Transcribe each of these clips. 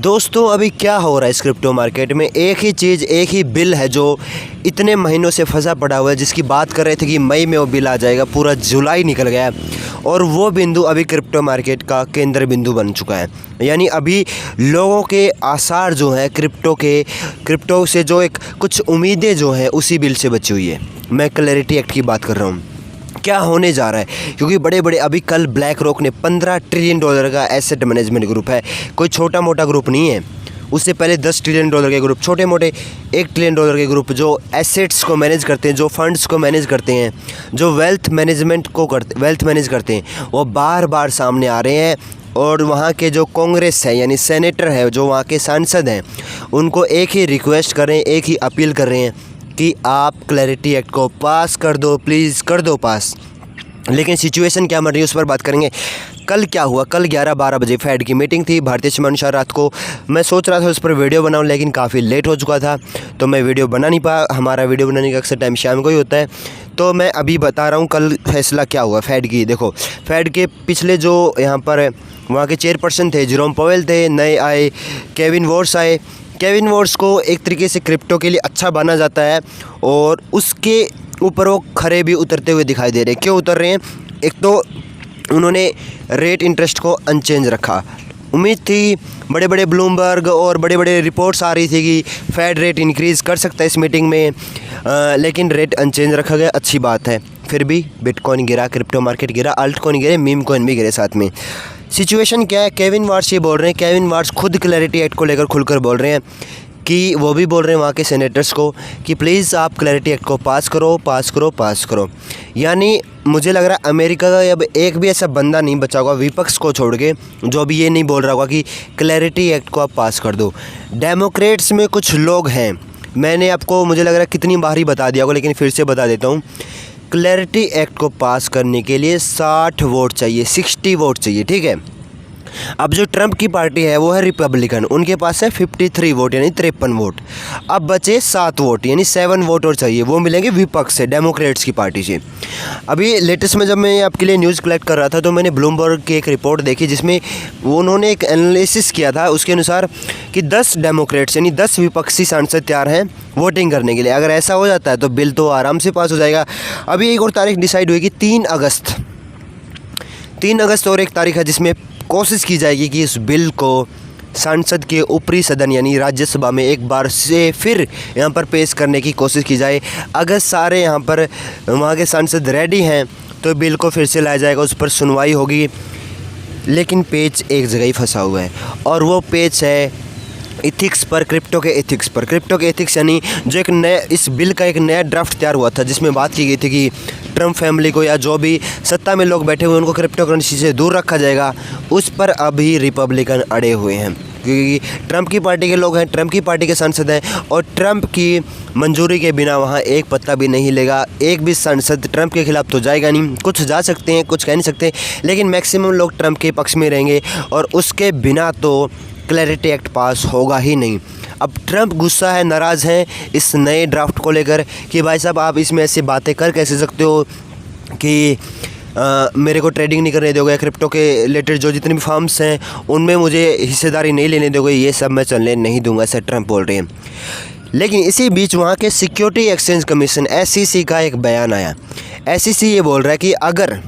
दोस्तों अभी क्या हो रहा है इस क्रिप्टो मार्केट में, एक ही चीज़, एक ही बिल है जो इतने महीनों से फंसा पड़ा हुआ है, जिसकी बात कर रहे थे कि मई में वो बिल आ जाएगा। पूरा जुलाई निकल गया है और वो बिंदु अभी क्रिप्टो मार्केट का केंद्र बिंदु बन चुका है। यानी अभी लोगों के आसार जो हैं क्रिप्टो से जो एक कुछ उम्मीदें जो हैं उसी बिल से बची हुई है। मैं क्लैरिटी एक्ट की बात कर रहा हूँ। क्या होने जा रहा है, क्योंकि बड़े बड़े अभी कल ब्लैक रॉक ने $15 ट्रिलियन का एसेट मैनेजमेंट ग्रुप है, कोई छोटा मोटा ग्रुप नहीं है। उससे पहले $10 ट्रिलियन के ग्रुप, छोटे मोटे $1 ट्रिलियन के ग्रुप जो एसेट्स को मैनेज करते हैं, जो फंड्स को मैनेज करते हैं, जो वेल्थ मैनेज करते हैं, वो बार बार सामने आ रहे हैं। और वहाँ के जो कांग्रेस है यानी सेनेटर है, जो वहाँ के सांसद हैं, उनको एक ही रिक्वेस्ट कर रहे हैं, एक ही अपील कर रहे हैं कि आप क्लैरिटी एक्ट को पास कर दो, प्लीज़ कर दो पास। लेकिन सिचुएशन क्या बन रही है उस पर बात करेंगे। कल क्या हुआ, कल 11-12 बजे फेड की मीटिंग थी, भारतीय समय अनुसार रात को। मैं सोच रहा था उस पर वीडियो बनाऊं, लेकिन काफ़ी लेट हो चुका था तो मैं वीडियो बना नहीं पाया। हमारा वीडियो बनाने का अक्सर टाइम शाम को ही होता है, तो मैं अभी बता रहा हूँ कल फैसला क्या हुआ फेड की। देखो, फेड के पिछले जो यहाँ पर वहाँ के चेयरपर्सन थे, जेरोम पावेल थे, नए आए केविन वॉर्स आए। केविन वॉर्स को एक तरीके से क्रिप्टो के लिए अच्छा माना जाता है और उसके ऊपर वो खरे भी उतरते हुए दिखाई दे रहे हैं। क्यों उतर रहे हैं? एक तो उन्होंने रेट इंटरेस्ट को अनचेंज रखा। उम्मीद थी, बड़े बड़े ब्लूमबर्ग और बड़े बड़े रिपोर्ट्स आ रही थी कि फेड रेट इंक्रीज़ कर सकता है इस मीटिंग में, लेकिन रेट अनचेंज रखा गया, अच्छी बात है। फिर भी बिटकॉइन गिरा, क्रिप्टो मार्केट गिरा, अल्ट कॉइन गिरे, मीम कॉइन भी गिरे साथ में। सिचुएशन क्या है? केविन वॉर्स ये बोल रहे हैं, केविन वॉर्स खुद क्लैरिटी एक्ट को लेकर खुलकर बोल रहे हैं कि वो भी बोल रहे हैं वहाँ के सेनेटर्स को कि प्लीज़ आप क्लैरिटी एक्ट को पास करो। यानी मुझे लग रहा है अमेरिका का अब एक भी ऐसा बंदा नहीं बचा होगा विपक्ष को छोड़ के जो अभी ये नहीं बोल रहा होगा कि क्लैरिटी एक्ट को आप पास कर दो। डेमोक्रेट्स में कुछ लोग हैं, मैंने आपको मुझे लग रहा है कितनी बार ही बता दिया होगा, लेकिन फिर से बता देता हूँ। क्लैरिटी एक्ट को पास करने के लिए 60 वोट चाहिए, 60 वोट चाहिए, ठीक है। अब जो ट्रंप की पार्टी है वो है रिपब्लिकन, उनके पास है 53 वोट यानी 53 वोट। अब बचे 7 वोट यानी 7 वोट और चाहिए, वो मिलेंगे विपक्ष से, डेमोक्रेट्स की पार्टी से। अभी लेटेस्ट में जब मैं आपके लिए न्यूज़ कलेक्ट कर रहा था तो मैंने ब्लूमबर्ग की एक रिपोर्ट देखी जिसमें उन्होंने एक एनालिसिस किया था। उसके अनुसार कि 10 डेमोक्रेट्स यानी 10 विपक्षी सांसद तैयार हैं वोटिंग करने के लिए। अगर ऐसा हो जाता है तो बिल तो आराम से पास हो जाएगा। अभी एक और तारीख डिसाइड हुई कि 3 अगस्त और एक तारीख है जिसमें कोशिश की जाएगी कि इस बिल को संसद के ऊपरी सदन यानी राज्यसभा में एक बार से फिर यहाँ पर पेश करने की कोशिश की जाए। अगर सारे यहाँ पर वहाँ के सांसद रेडी हैं तो बिल को फिर से लाया जाएगा, उस पर सुनवाई होगी। लेकिन पेच एक जगह ही फंसा हुआ है और वो पेच है इथिक्स पर, क्रिप्टो के एथिक्स यानी जो एक नया इस बिल का एक नया ड्राफ्ट तैयार हुआ था जिसमें बात की गई थी कि ट्रंप फैमिली को या जो भी सत्ता में लोग बैठे हुए उनको क्रिप्टो करेंसी से दूर रखा जाएगा। उस पर अभी रिपब्लिकन अड़े हुए हैं क्योंकि ट्रंप की पार्टी के लोग हैं, ट्रंप की पार्टी के सांसद हैं और ट्रंप की मंजूरी के बिना वहाँ एक पत्ता भी नहीं लेगा। एक भी सांसद ट्रंप के खिलाफ तो जाएगा नहीं, कुछ जा सकते हैं, कुछ कह नहीं सकते, लेकिन मैक्सिमम लोग ट्रंप के पक्ष में रहेंगे और उसके बिना तो क्लैरिटी एक्ट पास होगा ही नहीं। अब ट्रंप गुस्सा है, नाराज़ हैं इस नए ड्राफ्ट को लेकर कि भाई साहब आप इसमें ऐसी बातें कर कैसे सकते हो कि मेरे को ट्रेडिंग नहीं करने दोगे, क्रिप्टो के रिलेटेड जो जितने भी फर्म्स हैं उनमें मुझे हिस्सेदारी नहीं लेने दोगे, ये सब मैं चलने नहीं दूंगा, ऐसा ट्रंप बोल रहे हैं। लेकिन इसी बीच वहाँ के सिक्योरिटी एक्सचेंज कमीशन SEC का एक बयान आया। SEC ये बोल रहा है कि अगर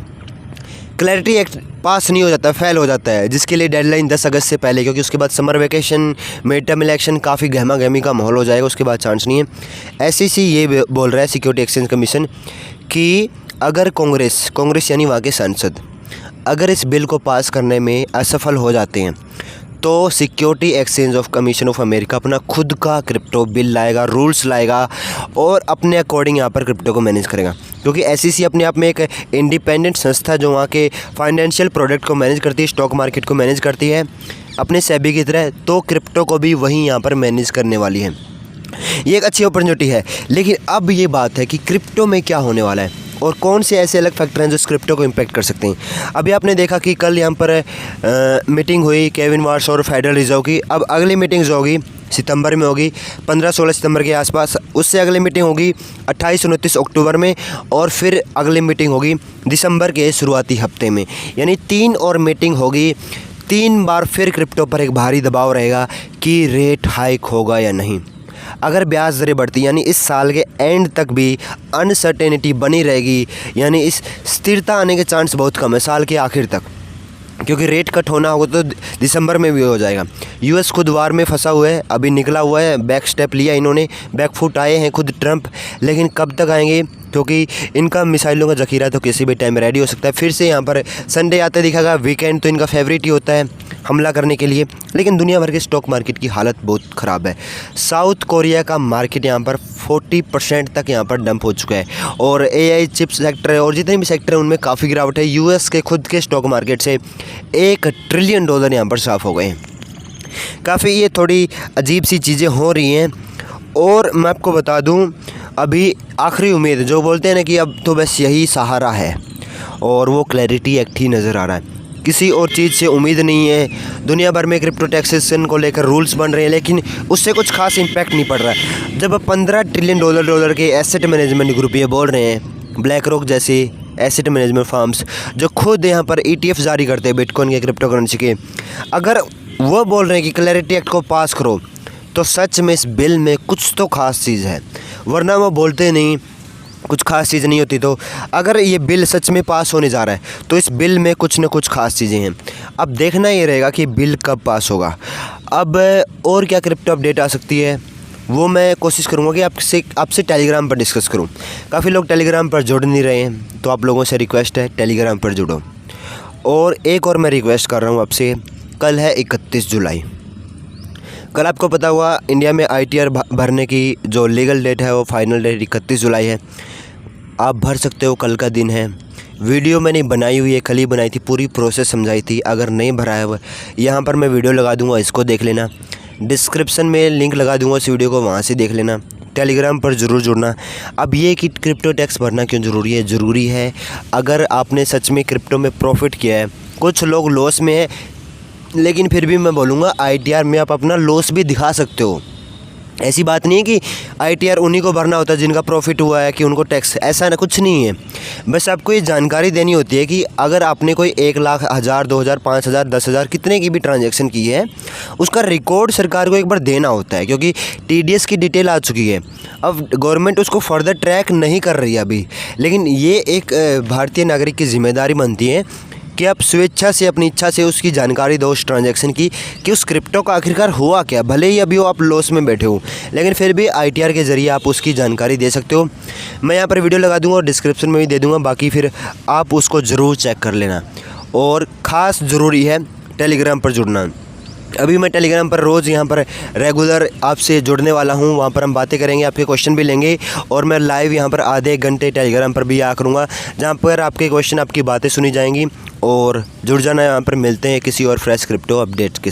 क्लैरिटी एक्ट पास नहीं हो जाता, फेल हो जाता है, जिसके लिए डेडलाइन 10 अगस्त से पहले, क्योंकि उसके बाद summer vacation, mid term election, काफ़ी गहमा गहमी का माहौल हो जाएगा, उसके बाद चांस नहीं है। SEC ये बोल रहा है, सिक्योरिटी एक्सचेंज कमीशन, कि अगर कांग्रेस यानी वहाँ के सांसद अगर इस बिल को पास करने में असफल हो जाते हैं तो security exchange of commission of America अपना खुद का क्रिप्टो बिल लाएगा, रूल्स लाएगा और अपने अकॉर्डिंग यहाँ पर क्रिप्टो को मैनेज करेगा। क्योंकि SEC अपने आप में एक इंडिपेंडेंट संस्था जो वहाँ के फाइनेंशियल प्रोडक्ट को मैनेज करती है, स्टॉक मार्केट को मैनेज करती है अपने सेबी की तरह, तो क्रिप्टो को भी वहीं यहाँ पर मैनेज करने वाली है। ये एक अच्छी अपॉर्चुनिटी है। लेकिन अब ये बात है कि क्रिप्टो में क्या होने वाला है और कौन से ऐसे अलग फैक्टर हैं जो इस क्रिप्टो को इम्पैक्ट कर सकते हैं। अभी आपने देखा कि कल यहाँ पर मीटिंग हुई केविन वॉर्स और फेडरल रिजर्व की। अब अगली मीटिंग जो होगी सितंबर में होगी, 15-16 सितंबर के आसपास। उससे अगली मीटिंग होगी 28-29 अक्टूबर में और फिर अगली मीटिंग होगी दिसंबर के शुरुआती हफ्ते में। यानी 3 और मीटिंग होगी 3 बार फिर क्रिप्टो पर एक भारी दबाव रहेगा कि रेट हाइक होगा या नहीं। अगर ब्याज दरें बढ़ती यानी इस साल के एंड तक भी अनसर्टेनिटी बनी रहेगी, यानी इस स्थिरता आने के चांस बहुत कम है साल के आखिर तक, क्योंकि रेट कट होना होगा तो दिसंबर में भी हो जाएगा। यूएस खुद वार में फंसा हुआ है, अभी निकला हुआ है, बैक स्टेप लिया इन्होंने, बैक फुट आए हैं खुद ट्रंप, लेकिन कब तक आएंगे, क्योंकि इनका मिसाइलों का ज़ख़ीरा तो किसी भी टाइम रेडी हो सकता है। फिर से यहाँ पर संडे आते दिखेगा, वीकेंड तो इनका फेवरेट ही होता है हमला करने के लिए। लेकिन दुनिया भर के स्टॉक मार्केट की हालत बहुत ख़राब है। साउथ कोरिया का मार्केट यहाँ पर 40% तक यहाँ पर डंप हो चुका है, और एआई चिप्स सेक्टर है और जितने भी सेक्टर हैं उनमें काफ़ी गिरावट है। यूएस के खुद के स्टॉक मार्केट से $1 ट्रिलियन यहाँ पर साफ़ हो गए हैं। काफ़ी ये थोड़ी अजीब सी चीज़ें हो रही हैं। और मैं आपको बता दूं, अभी आखिरी उम्मीद जो बोलते हैं ना कि अब तो बस यही सहारा है, और वो क्लैरिटी एक्ट ही नज़र आ रहा है। किसी और चीज़ से उम्मीद नहीं है। दुनिया भर में क्रिप्टो टैक्सेशन को लेकर रूल्स बन रहे हैं, लेकिन उससे कुछ खास इम्पैक्ट नहीं पड़ रहा है। जब $15 ट्रिलियन के एसेट मैनेजमेंट ग्रुप ये बोल रहे हैं, ब्लैक रॉक जैसे एसेट मैनेजमेंट फर्म्स जो खुद यहाँ पर ETF जारी करते हैं बिटकॉइन के, क्रिप्टो करेंसी के, अगर वो बोल रहे हैं कि क्लैरिटी एक्ट को पास करो, तो सच में इस बिल में कुछ तो ख़ास चीज़ है, वरना वो बोलते नहीं कुछ खास चीज़ नहीं होती। तो अगर ये बिल सच में पास होने जा रहा है तो इस बिल में कुछ न कुछ खास चीज़ें हैं। अब देखना ये रहेगा कि बिल कब पास होगा। अब और क्या क्रिप्टो अपडेट आ सकती है वो मैं कोशिश करूँगा कि आपसे टेलीग्राम पर डिस्कस करूँ। काफ़ी लोग टेलीग्राम पर जुड़ नहीं रहे हैं, तो आप लोगों से रिक्वेस्ट है टेलीग्राम पर जुड़ो। और एक और मैं रिक्वेस्ट कर रहा हूँ आपसे, कल है 31 जुलाई। कल आपको पता हुआ इंडिया में ITR भरने की जो लीगल डेट है वो फाइनल डेट 31 जुलाई है। आप भर सकते हो, कल का दिन है। वीडियो मैंने बनाई हुई है, कल ही बनाई थी, पूरी प्रोसेस समझाई थी। अगर नहीं भरा है वो, यहाँ पर मैं वीडियो लगा दूँगा, इसको देख लेना। डिस्क्रिप्शन में लिंक लगा दूँगा उस वीडियो को, वहाँ से देख लेना। टेलीग्राम पर ज़रूर जुड़ना। अब ये कि क्रिप्टो टैक्स भरना क्यों ज़रूरी है? ज़रूरी है अगर आपने सच में क्रिप्टो में प्रॉफिट किया है। कुछ लोग लॉस में है, लेकिन फिर भी मैं बोलूँगा ITR में आप अपना लॉस भी दिखा सकते हो। ऐसी बात नहीं है कि ITR उन्हीं को भरना होता है जिनका प्रॉफिट हुआ है कि उनको टैक्स, ऐसा ना कुछ नहीं है। बस आपको ये जानकारी देनी होती है कि अगर आपने कोई 1 लाख, 1000, 2000, 5000, 10,000 कितने की भी ट्रांजैक्शन की है, उसका रिकॉर्ड सरकार को एक बार देना होता है, क्योंकि TDS की डिटेल आ चुकी है। अब गवर्नमेंट उसको फर्दर ट्रैक नहीं कर रही है अभी, लेकिन ये एक भारतीय नागरिक की जिम्मेदारी बनती है कि आप स्वेच्छा से, अपनी इच्छा से उसकी जानकारी दो उस ट्रांजैक्शन की, कि उस क्रिप्टो का आखिरकार हुआ क्या। भले ही अभी वो आप लॉस में बैठे हो, लेकिन फिर भी ITR के ज़रिए आप उसकी जानकारी दे सकते हो। मैं यहाँ पर वीडियो लगा दूँगा और डिस्क्रिप्शन में भी दे दूँगा, बाकी फिर आप उसको ज़रूर चेक कर लेना। और ख़ास ज़रूरी है टेलीग्राम पर जुड़ना। अभी मैं टेलीग्राम पर रोज़ यहाँ पर रेगुलर आपसे जुड़ने वाला हूँ। वहाँ पर हम बातें करेंगे, आपके क्वेश्चन भी लेंगे, और मैं लाइव यहाँ पर आधे घंटे टेलीग्राम पर भी आया करूँगा, जहाँ पर आपके क्वेश्चन, आपकी बातें सुनी जाएंगी। और जुड़ जाना, यहाँ पर मिलते हैं किसी और फ्रेश क्रिप्टो अपडेट के साथ।